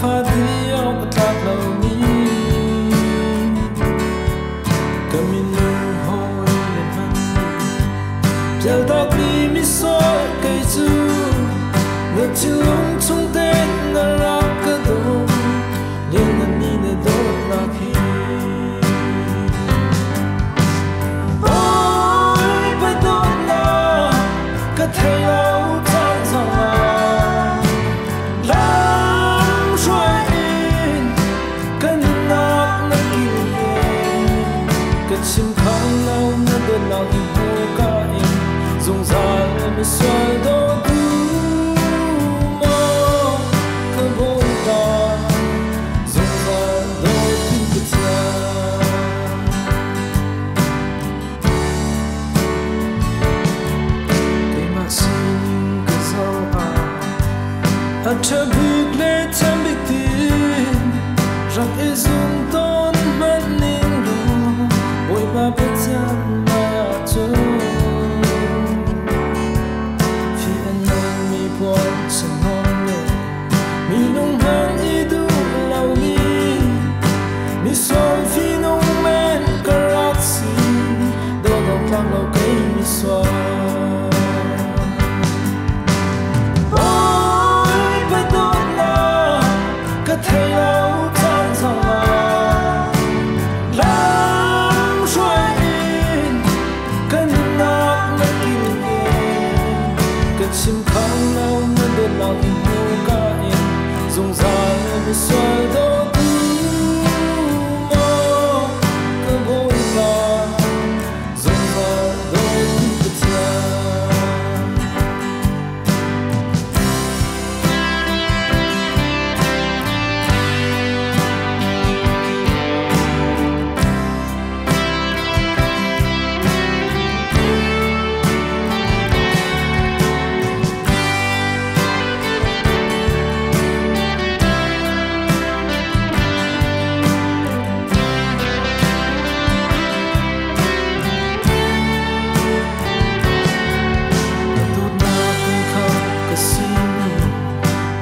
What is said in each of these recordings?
pha đi ông ta lâu mi cầm in hồi lên hắn giờ tóc đi mi soi cây chu ngược chiều lung trong tên là ra cơ đồ liên lần đi để đốt là khi ôi phải đốt là cả thầy lâu tan dòng à làm rồi in cần nát nó kêu lên cần chim khang lâu nó đơn nào thì hô cả in dùng dài mới xoay đôi Chờ bước lên thăm bị tin rằng ý dùng tôn mất nên đồ ôi ba biết rằng mà cho khi anh đang mi buồn chẳng ngon lệ mi nung hơn ý đủ lâu mi xoay phi nung men cả rác xì đồ đồng lăng lâu cây mi xoay thầy lâu tan dòng à làm rồi in cần nát nó kêu lên cần chim khang lâu nó đơn nào thì hô cả in dùng dài mới xoay đôi mơ cơ bối là dùng dài đôi cái cha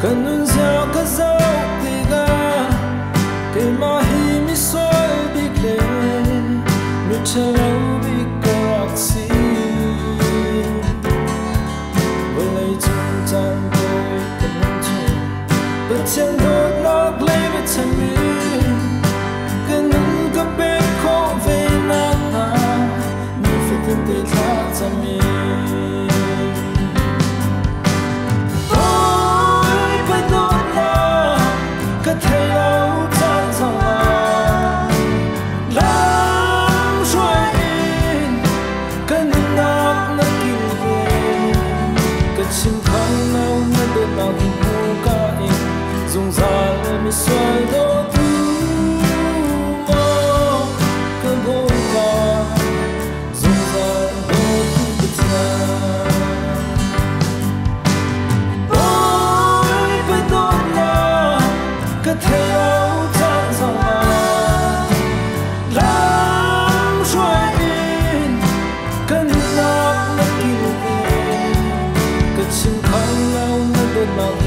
cần nun gieo cả dấu tì ga cây mà hi mi xoay bị lệ mi chờ lâu bị cọt xì với lấy chung chân tôi cần nâng chung bất chân đốt lót lấy với chân mi cần nâng cấp bên khó về nát na mi phải tin tê thả chân mi thầy lâu tan dòng à làm rồi in cần nát nó kêu lên cần chim khang lâu nó đơn nào thì hô cả in dùng dài mới xoay đôi mơ cơ bối là dùng dài đôi cái cha ôi phải đốt là cả thầy lâu tan dòng à làm rồi in cần nát nó kêu lên cần chim khang lâu nó đơn nào